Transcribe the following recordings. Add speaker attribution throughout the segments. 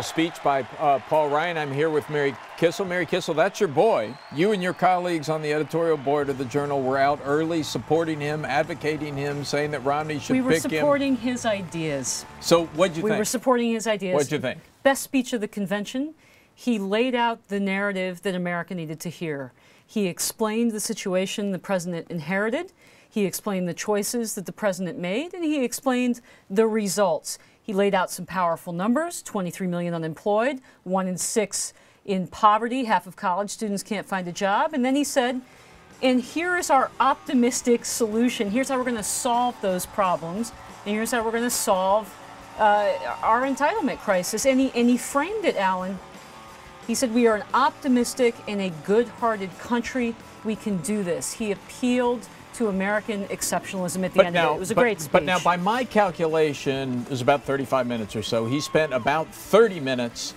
Speaker 1: speech by Paul Ryan. I'm here with Mary Kissel. Mary Kissel, that's your boy. You and your colleagues on the editorial board of the Journal were out early supporting him, advocating him, saying that Romney should pick him.
Speaker 2: We were supporting his ideas.
Speaker 1: So what'd you think?
Speaker 2: We were supporting his ideas.
Speaker 1: What'd you think?
Speaker 2: Best speech of the convention. He laid out the narrative that America needed to hear. He explained the situation the president inherited. He explained the choices that the president made, and he explained the results. He laid out some powerful numbers: 23 million unemployed, 1 in 6 in poverty, half of college students can't find a job. And then he said, and here is our optimistic solution. Here's how we're going to solve those problems. And here's how we're going to solve our entitlement crisis. And he framed it, Alan. He said, we are an optimistic and a good-hearted country. We can do this. He appealed to American exceptionalism at the end of it. It was a great speech.
Speaker 1: But now, by my calculation, it was about 35 minutes or so. He spent about 30 minutes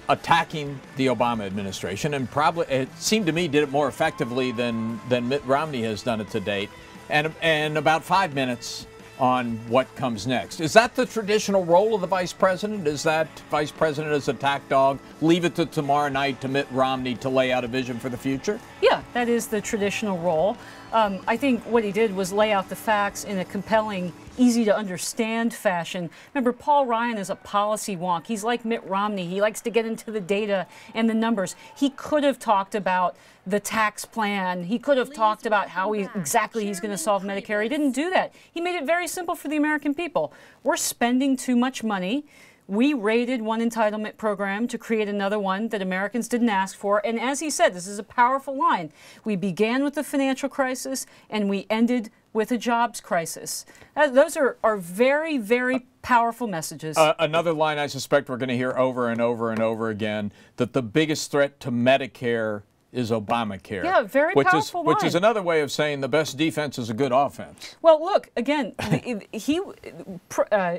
Speaker 1: attacking the Obama administration, and probably, it seemed to me, did it more effectively than Mitt Romney has done it to date, and about 5 minutes on what comes next. Is that the traditional role of the vice president? Is that vice president as attack dog? Leave it to tomorrow night to Mitt Romney to lay out a vision for the future?
Speaker 2: Yeah, that is the traditional role. I think what he did was lay out the facts in a compelling, easy to understand fashion. Remember, Paul Ryan is a policy wonk. He's like Mitt Romney. He likes to get into the data and the numbers. He could have talked about the tax plan. He could have talked about how exactly he's going to solve Medicare. He didn't do that. He made it very simple for the American people. We're spending too much money. We raided one entitlement program to create another one that Americans didn't ask for. And as he said, this is a powerful line. We began with the financial crisis and we ended with a jobs crisis. Those are very, very powerful messages.
Speaker 1: Another line I suspect we're going to hear over and over and over again, that the biggest threat to Medicare is Obamacare.
Speaker 2: Yeah, very powerful line.
Speaker 1: Which is another way of saying the best defense is a good offense.
Speaker 2: Well, look, again,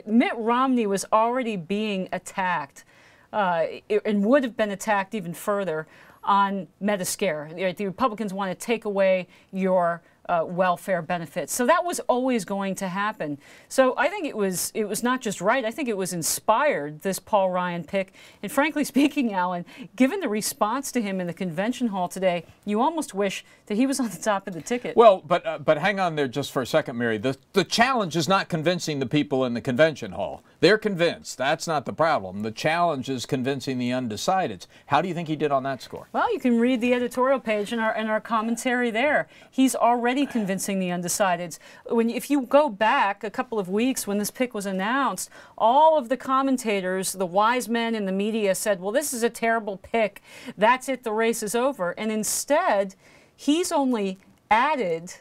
Speaker 2: Mitt Romney was already being attacked and would have been attacked even further on Medicare. The Republicans want to take away your welfare benefits. So that was always going to happen. So I think it was not just right, I think it was inspired, this Paul Ryan pick. And frankly speaking, Alan, given the response to him in the convention hall today, you almost wish that he was on the top of the ticket.
Speaker 1: Well, but hang on there just for a second, Mary. The challenge is not convincing the people in the convention hall. They're convinced. That's not the problem. The challenge is convincing the undecideds. How do you think he did on that score?
Speaker 2: Well, you can read the editorial page and our commentary there. He's already convincing the undecideds. If you go back a couple of weeks when this pick was announced, all of the commentators, the wise men in the media said, well, this is a terrible pick. That's it. The race is over. And instead, he's only added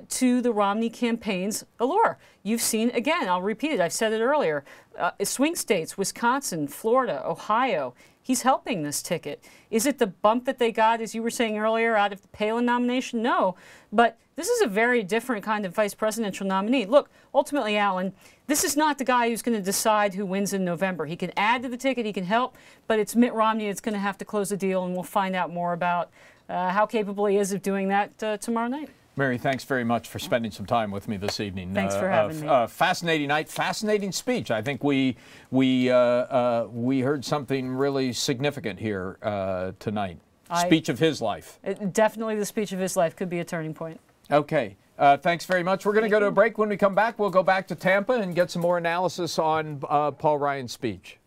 Speaker 2: to the Romney campaign's allure. You've seen, again, I'll repeat it, I've said it earlier, swing states, Wisconsin, Florida, Ohio. He's helping this ticket. Is it the bump that they got, as you were saying earlier, out of the Palin nomination? No. But this is a very different kind of vice presidential nominee. Look, ultimately, Alan, this is not the guy who's going to decide who wins in November. He can add to the ticket, he can help, but it's Mitt Romney that's going to have to close the deal, and we'll find out more about how capable he is of doing that tomorrow night.
Speaker 1: Mary, thanks very much for spending some time with me this evening.
Speaker 2: Thanks for having me.
Speaker 1: Fascinating night, fascinating speech. I think we heard something really significant here tonight. Speech of his life.
Speaker 2: Definitely the speech of his life could be a turning point.
Speaker 1: Okay. Thanks very much. We're going to go to a break. When we come back, we'll go back to Tampa and get some more analysis on Paul Ryan's speech.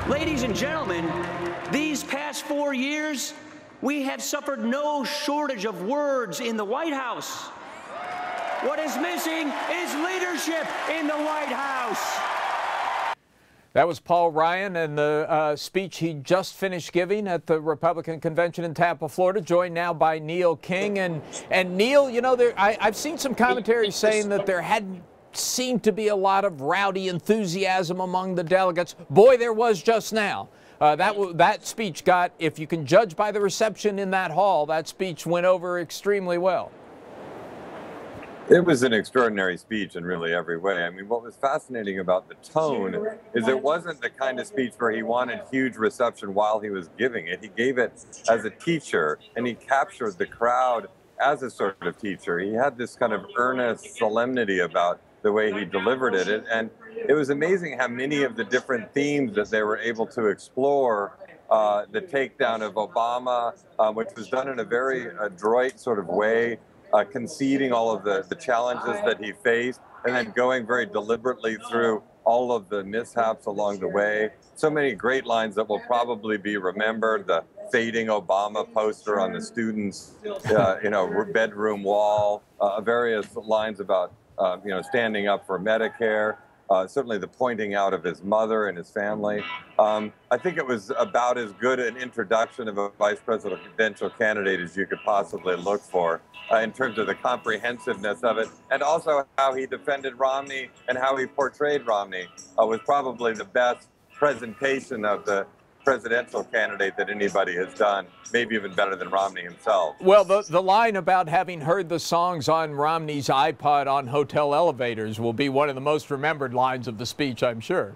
Speaker 3: Ladies and gentlemen, these past 4 years, we have suffered no shortage of words in the White House. What is missing is leadership in the White House.
Speaker 1: That was Paul Ryan and the speech he just finished giving at the Republican convention in Tampa, Florida, joined now by Neil King. And Neil, you know, I've seen some commentary saying that there hadn't seemed to be a lot of rowdy enthusiasm among the delegates. Boy, there was just now. That speech got, if you can judge by the reception in that hall, that speech went over extremely well.
Speaker 4: It was an extraordinary speech in really every way. I mean, what was fascinating about the tone is it wasn't the kind of speech where he wanted huge reception while he was giving it. He gave it as a teacher, and he captured the crowd as a sort of teacher. He had this kind of earnest solemnity about the way he delivered it. And it was amazing how many of the different themes that they were able to explore. The takedown of Obama, which was done in a very adroit sort of way, conceding all of the challenges that he faced, and then going very deliberately through all of the mishaps along the way. So many great lines that will probably be remembered. The fading Obama poster on the students' bedroom wall. Various lines about standing up for Medicare. Certainly the pointing out of his mother and his family. I think it was about as good an introduction of a vice presidential candidate as you could possibly look for in terms of the comprehensiveness of it, and also how he defended Romney and how he portrayed Romney was probably the best presentation of the presidential candidate that anybody has done, maybe even better than Romney himself.
Speaker 1: Well, the line about having heard the songs on Romney's iPod on hotel elevators will be one of the most remembered lines of the speech, I'm sure.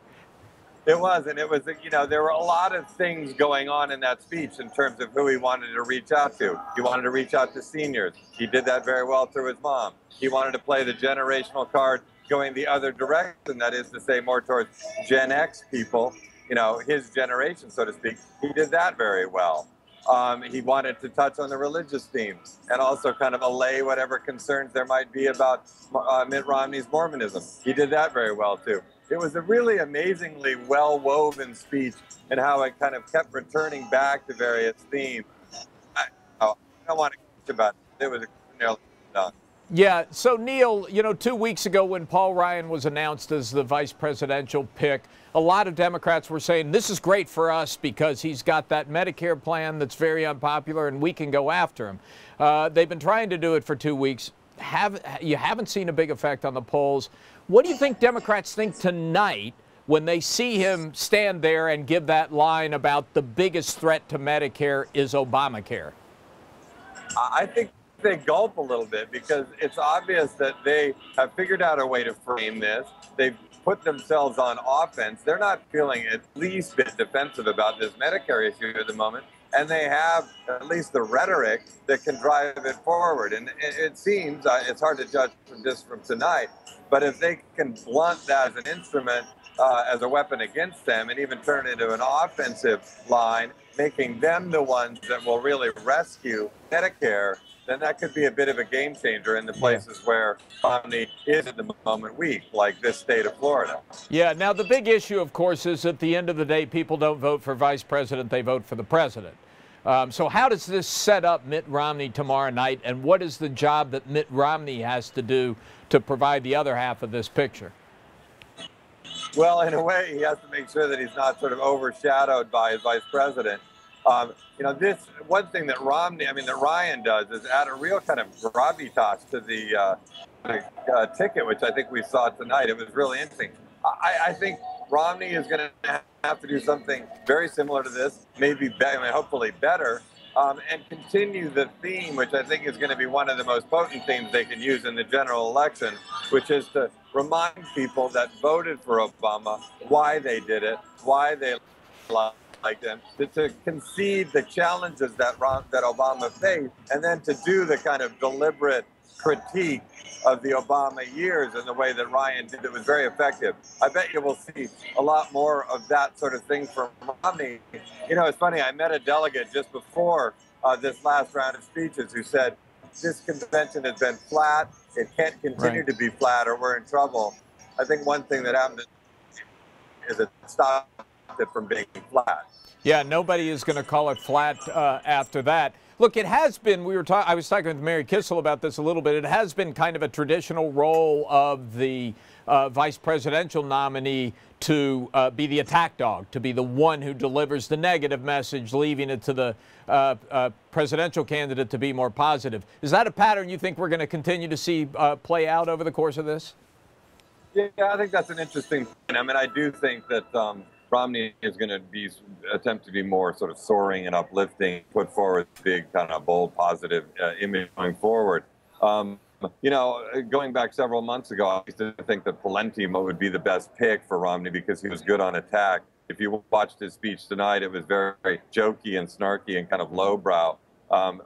Speaker 4: It was, and it was, there were a lot of things going on in that speech in terms of who he wanted to reach out to. He wanted to reach out to seniors. He did that very well through his mom. He wanted to play the generational card going the other direction, that is to say more towards Gen X people, his generation, so to speak. He did that very well. He wanted to touch on the religious theme and also kind of allay whatever concerns there might be about Mitt Romney's Mormonism. He did that very well, too. It was a really amazingly well-woven speech and how it kind of kept returning back to various themes. I don't want to talk about it. It was nearly done.
Speaker 1: Yeah, so Neil, 2 weeks ago when Paul Ryan was announced as the vice presidential pick, a lot of Democrats were saying this is great for us because he's got that Medicare plan that's very unpopular and we can go after him. They've been trying to do it for 2 weeks. You haven't seen a big effect on the polls. What do you think Democrats think tonight when they see him stand there and give that line about the biggest threat to Medicare is Obamacare?
Speaker 4: I think they gulp a little bit because it's obvious that they have figured out a way to frame this. They've put themselves on offense. They're not feeling at least a bit defensive about this Medicare issue at the moment. And they have at least the rhetoric that can drive it forward. And it seems, it's hard to judge from tonight, but if they can blunt that as an instrument, as a weapon against them, and even turn it into an offensive line, making them the ones that will really rescue Medicare, then that could be a bit of a game changer in the places where Romney is at the moment weak, like this state of Florida.
Speaker 1: Yeah, now the big issue, of course, is at the end of the day, people don't vote for vice president, they vote for the president. So how does this set up Mitt Romney tomorrow night, and what is the job that Mitt Romney has to do to provide the other half of this picture?
Speaker 4: Well, in a way, he has to make sure that he's not sort of overshadowed by his vice president. This one thing that Ryan does is add a real kind of gravitas to the ticket, which I think we saw tonight. It was really interesting. I think Romney is going to have to do something very similar to this, maybe better, hopefully better, and continue the theme, which I think is going to be one of the most potent themes they can use in the general election, which is to remind people that voted for Obama why they did it, why they liked him, to concede the challenges that Obama faced, and then to do the kind of deliberate critique of the Obama years in the way that Ryan did. It was very effective. I bet you will see a lot more of that sort of thing from Romney. It's funny, I met a delegate just before this last round of speeches who said, this convention has been flat. It can't continue to be flat or we're in trouble. I think one thing that happened is it stopped it from being flat.
Speaker 1: Yeah, nobody is going to call it flat after that. Look, it has been, I was talking with Mary Kissel about this a little bit, it has been kind of a traditional role of the vice presidential nominee to be the attack dog, to be the one who delivers the negative message, leaving it to the presidential candidate to be more positive. Is that a pattern you think we're going to continue to see play out over the course of this?
Speaker 4: Yeah, I think that's an interesting point. I do think that Romney is going to attempt to be more sort of soaring and uplifting, put forward big kind of bold, positive image going forward. You know, going back several months ago, I used to think that Pawlenty would be the best pick for Romney because he was good on attack. If you watched his speech tonight, it was very, very jokey and snarky and kind of lowbrow.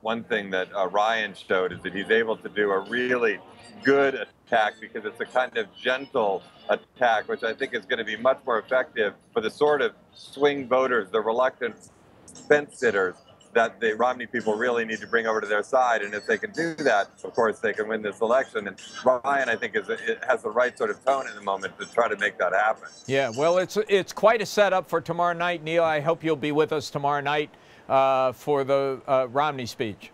Speaker 4: One thing that Ryan showed is that he's able to do a really good attack because it's a kind of gentle attack, which I think is going to be much more effective for the sort of swing voters, the reluctant fence sitters that the Romney people really need to bring over to their side. And if they can do that, of course, they can win this election. And Ryan, I think, has the right sort of tone in the moment to try to make that happen. Yeah, well, it's quite a setup for tomorrow night, Neil. I hope you'll be with us tomorrow night for the Romney speech.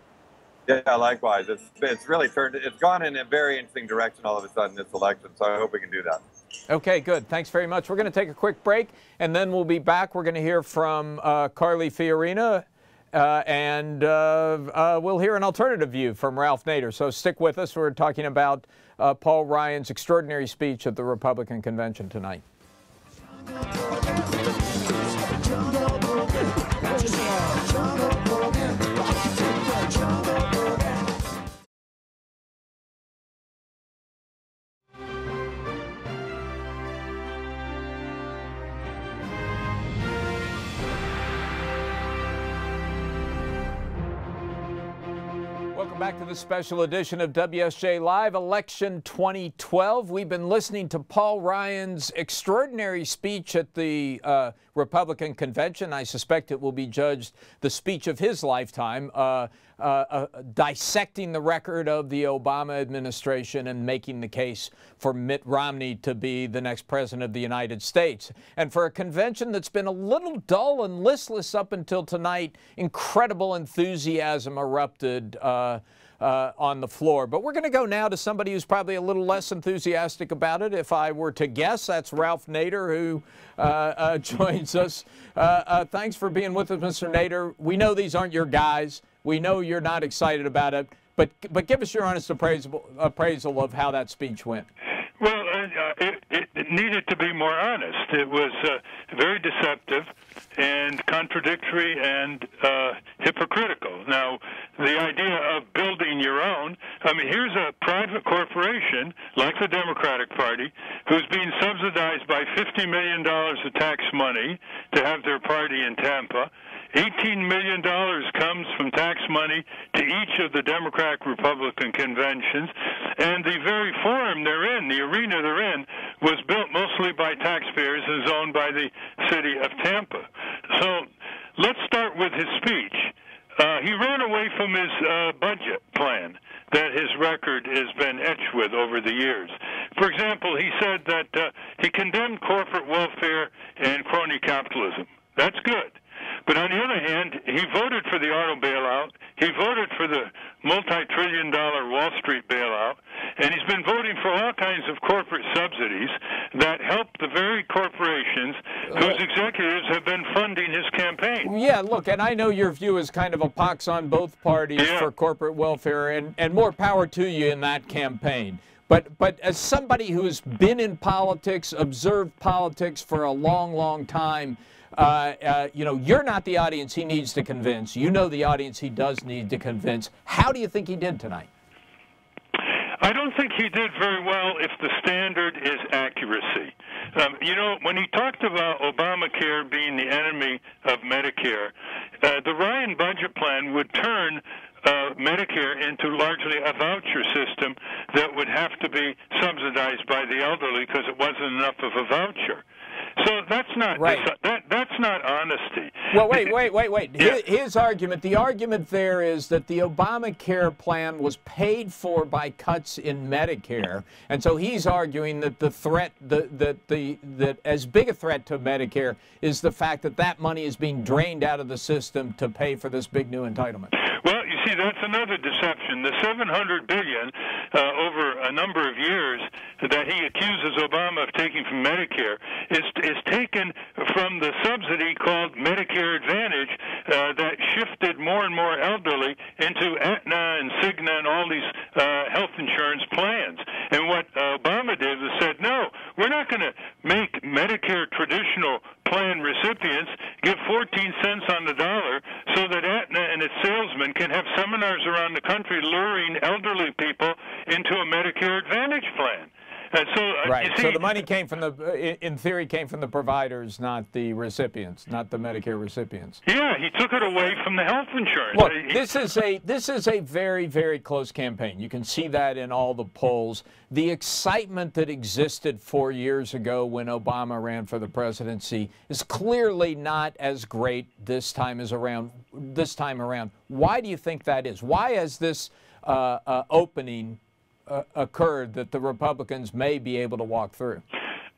Speaker 4: Yeah, likewise. It's really it's gone in a very interesting direction all of a sudden this election, so I hope we can do that. Okay, good. Thanks very much. We're going to take a quick break, and then we'll be back. We're going to hear from Carly Fiorina, and we'll hear an alternative view from Ralph Nader. So stick with us. We're talking about Paul Ryan's extraordinary speech at the Republican Convention tonight. Welcome back to the special edition of WSJ Live, Election 2012. We've been listening to Paul Ryan's extraordinary speech at the Republican Convention. I suspect it will be judged the speech of his lifetime, dissecting the record of the Obama administration and making the case for Mitt Romney to be the next president of the United States. And for a convention that's been a little dull and listless up until tonight, incredible enthusiasm erupted on the floor. But we're going to go now to somebody who's probably a little less enthusiastic about it. If I were to guess, that's Ralph Nader, who joins us. Thanks for being with us, Mr. Nader. We know these aren't your guys. We know you're not excited about it, but give us your honest appraisal of how that speech went.
Speaker 5: Well, it needed to be more honest. It was very deceptive and contradictory and hypocritical. Now, the idea of building your own, I mean, here's a private corporation like the Democratic Party who's being subsidized by $50 million of tax money to have their party in Tampa. $18 million comes from tax money to each of the Democratic-Republican conventions, and the very forum they're in, the arena they're in, was built mostly by taxpayers and is owned by the city of Tampa. So let's start with his speech. He ran away from his budget plan that his record has been etched with over the years. For example, he said that he condemned corporate welfare and crony capitalism. That's good. But on the other hand, he voted for the auto bailout, he voted for the multi-trillion-dollar Wall Street bailout, and he's been voting for all kinds of corporate subsidies that help the very corporations whose executives have been funding his campaign.
Speaker 1: Yeah, look, and I know your view is kind of a pox on both parties for corporate welfare, and more power to you in that campaign. But as somebody who's been in politics, observed politics for a long, long time, you know, you're not the audience he needs to convince. You know the audience he does need to convince. How do you think he did tonight?
Speaker 5: I don't think he did very well if the standard is accuracy. You know, when he talked about Obamacare being the enemy of Medicare, the Ryan budget plan would turn Medicare into largely a voucher system that would have to be subsidized by the elderly because it wasn't enough of a voucher. So that's not right. That's not honesty.
Speaker 1: Well, wait. Yeah. His argument, the argument there is that the Obamacare plan was paid for by cuts in Medicare, and so he's arguing that the threat, that as big a threat to Medicare is the fact that that money is being drained out of the system to pay for this big new entitlement.
Speaker 5: Well, you see, that's another deception. The $700 billion over a number of years that he accuses Obama of taking from Medicare is taken from the subsidy called Medicare Advantage that shifted more and more elderly into Aetna and Cigna and all these health insurance plans. And what Obama did was said, no, we're not going to make Medicare traditional plan recipients give 14 cents on the dollar so that Aetna and its salesmen can have seminars around the country luring elderly people into a Medicare Advantage plan. And so,
Speaker 1: right.
Speaker 5: you see,
Speaker 1: So the money came from in theory, came from the providers, not the recipients, not the Medicare recipients.
Speaker 5: Yeah, he took it away from the health insurance.
Speaker 1: Look, this is a very, very close campaign. You can see that in all the polls. The excitement that existed 4 years ago when Obama ran for the presidency is clearly not as great this time around. Why do you think that is? Why has this opening occurred that the Republicans may be able to walk through?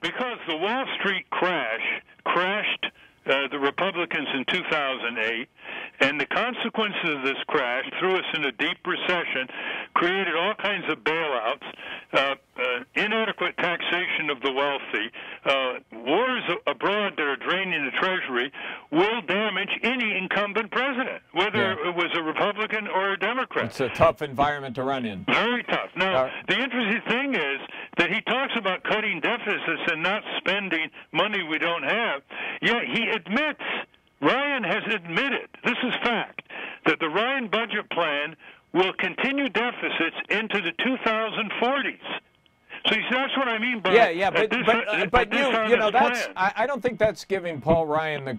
Speaker 5: Because the Wall Street crash crashed the Republicans in 2008, and the consequences of this crash threw us in a deep recession, created all kinds of bailouts, inadequate taxation of the wealthy, wars abroad that are draining the Treasury, will damage any incumbent president, whether it was a Republican or a Democrat.
Speaker 1: It's a tough environment to run in.
Speaker 5: Very tough. Now, the interesting thing is that he talks about cutting deficits and not spending money we don't have, yet he admits, Ryan has admitted, this is fact, that the Ryan budget plan will continue deficits into the 2040s. So that's what I mean by
Speaker 1: but you know that's I don't think that's giving Paul Ryan the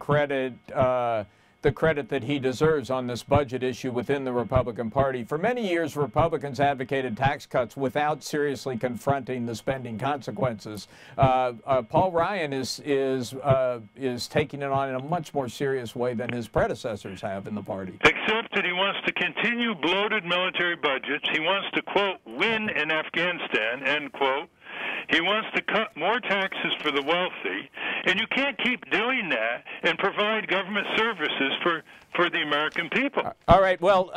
Speaker 1: credit that he deserves on this budget issue within the Republican Party. For many years, Republicans advocated tax cuts without seriously confronting the spending consequences. Paul Ryan is taking it on in a much more serious way than his predecessors have in the party.
Speaker 5: Except that he wants to continue bloated military budgets. He wants to, quote, win in Afghanistan, end quote. He wants to cut more taxes for the wealthy, and you can't keep doing that and provide government services for the American people.
Speaker 1: All right. Well,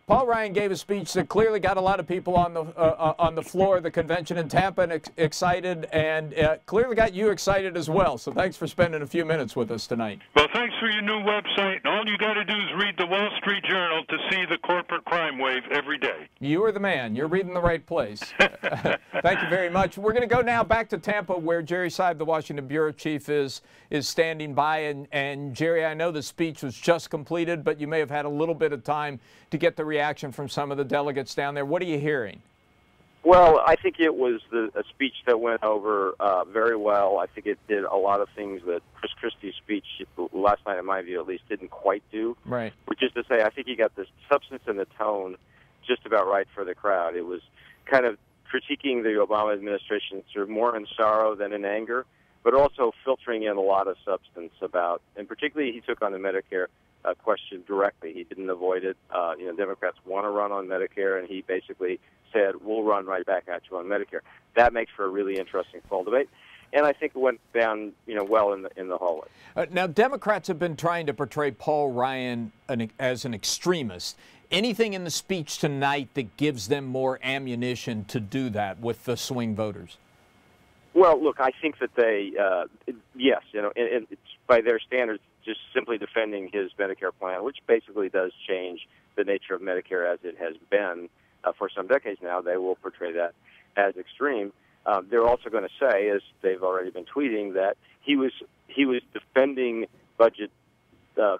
Speaker 1: Paul Ryan gave a speech that clearly got a lot of people on the floor of the convention in Tampa and excited, and clearly got you excited as well. So thanks for spending a few minutes with us tonight.
Speaker 5: Well, thanks for your new website. And all you got to do is read the Wall Street Journal to see the corporate crime wave every day. You
Speaker 1: are the man. You're reading the right place. Thank you very much. We're going to go now back to Tampa, where Jerry Seib, the Washington bureau chief, is standing by. And Jerry, I know the speech was just completed, but you may have had a little bit of time to get the reaction from some of the delegates down there. What are you hearing?
Speaker 6: Well, I think it was a speech that went over very well. I think it did a lot of things that Chris Christie's speech last night, in my view at least, didn't quite do.
Speaker 1: Right.
Speaker 6: Which is to say, I think he got the substance and the tone just about right for the crowd. It was kind of critiquing the Obama administration sort of more in sorrow than in anger, but also filtering in a lot of substance about, and particularly he took on the Medicare question directly. He didn't avoid it. Democrats want to run on Medicare, and he basically said, we'll run right back at you on Medicare. That makes for a really interesting fall debate. And I think it went down, well in the hallway.
Speaker 1: Now, Democrats have been trying to portray Paul Ryan as an extremist. Anything in the speech tonight that gives them more ammunition to do that with the swing voters?
Speaker 6: Well, look, I think that they, yes, and it's by their standards, just simply defending his Medicare plan, which basically does change the nature of Medicare as it has been for some decades now. They will portray that as extreme. They're also going to say, as they've already been tweeting, that he was defending budget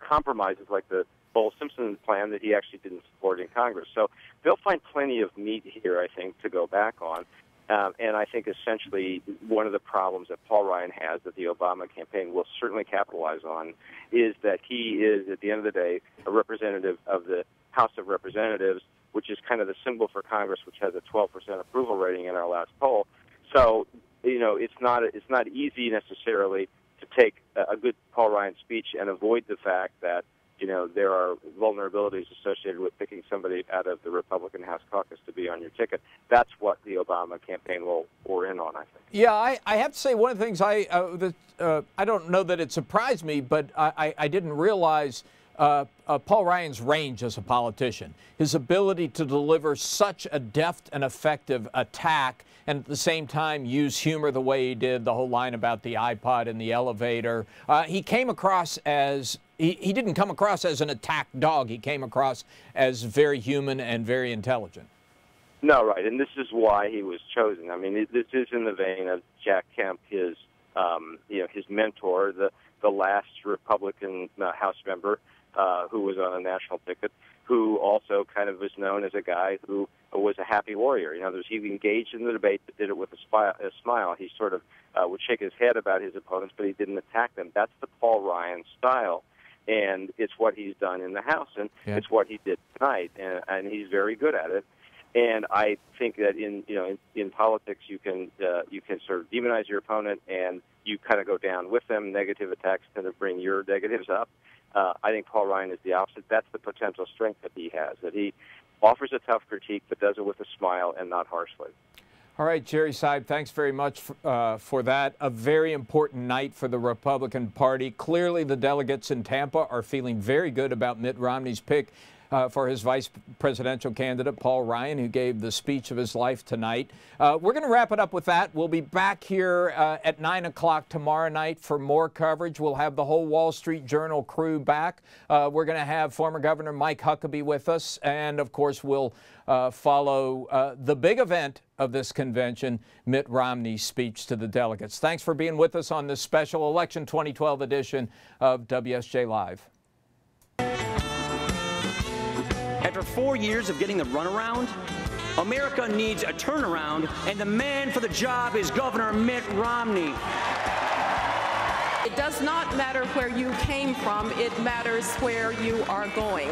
Speaker 6: compromises like the Bowles-Simpson plan that he actually didn't support in Congress. So they'll find plenty of meat here, I think, to go back on. And I think essentially one of the problems that Paul Ryan has that the Obama campaign will certainly capitalize on is that he is, at the end of the day, a representative of the House of Representatives, which is kind of the symbol for Congress, which has a 12% approval rating in our last poll. So, it's not easy necessarily to take a good Paul Ryan speech and avoid the fact that there are vulnerabilities associated with picking somebody out of the Republican House caucus to be on your ticket. That's what the Obama campaign will pour in on, I think.
Speaker 1: Yeah, I have to say one of the things I don't know that it surprised me, but I didn't realize Paul Ryan's range as a politician, his ability to deliver such a deft and effective attack and at the same time use humor the way he did, the whole line about the iPod in the elevator. He came across as, he didn't come across as an attack dog. He came across as very human and very intelligent.
Speaker 6: No, right, and this is why he was chosen. I mean, this is in the vein of Jack Kemp, his mentor, the last Republican House member who was on a national ticket, who also kind of was known as a guy who was a happy warrior. In other words, he engaged in the debate but did it with a smile. He sort of would shake his head about his opponents, but he didn't attack them. That's the Paul Ryan style, and it's what he's done in the House, and it's what he did tonight, and he's very good at it. And I think that in politics you can sort of demonize your opponent and you kind of go down with them. Negative attacks tend to bring your negatives up. I think Paul Ryan is the opposite. That's the potential strength that he has, that he offers a tough critique but does it with a smile and not harshly.
Speaker 1: All right, Jerry Seib, thanks very much for that. A very important night for the Republican Party. Clearly, the delegates in Tampa are feeling very good about Mitt Romney's pick for his vice presidential candidate, Paul Ryan, who gave the speech of his life tonight. We're going to wrap it up with that. We'll be back here at 9 o'clock tomorrow night for more coverage. We'll have the whole Wall Street Journal crew back. We're going to have former Governor Mike Huckabee with us. And, of course, we'll follow the big event of this convention, Mitt Romney's speech to the delegates. Thanks for being with us on this special Election 2012 edition of WSJ Live.
Speaker 3: After 4 years of getting the runaround, America needs a turnaround, and the man for the job is Governor Mitt Romney.
Speaker 7: It does not matter where you came from, it matters where you are going.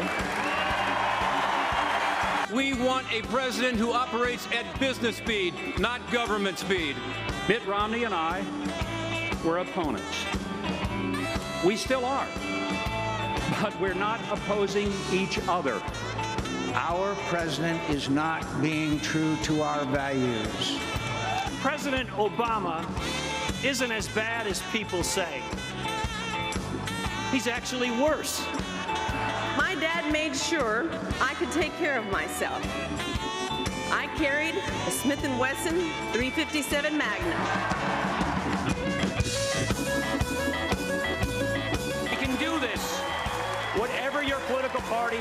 Speaker 8: We want a president who operates at business speed, not government speed.
Speaker 9: Mitt Romney and I were opponents. We still are. But we're not opposing each other.
Speaker 10: Our president is not being true to our values.
Speaker 11: President Obama isn't as bad as people say. He's actually worse.
Speaker 7: My dad made sure I could take care of myself. I carried a Smith & Wesson 357 Magnum.
Speaker 3: Whatever your political party,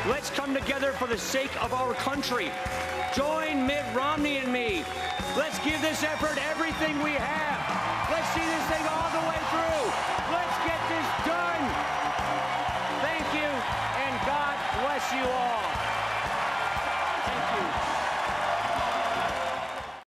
Speaker 3: let's come together for the sake of our country. Join Mitt Romney and me. Let's give this effort everything we have. Let's see this thing all the way through. Let's get this done.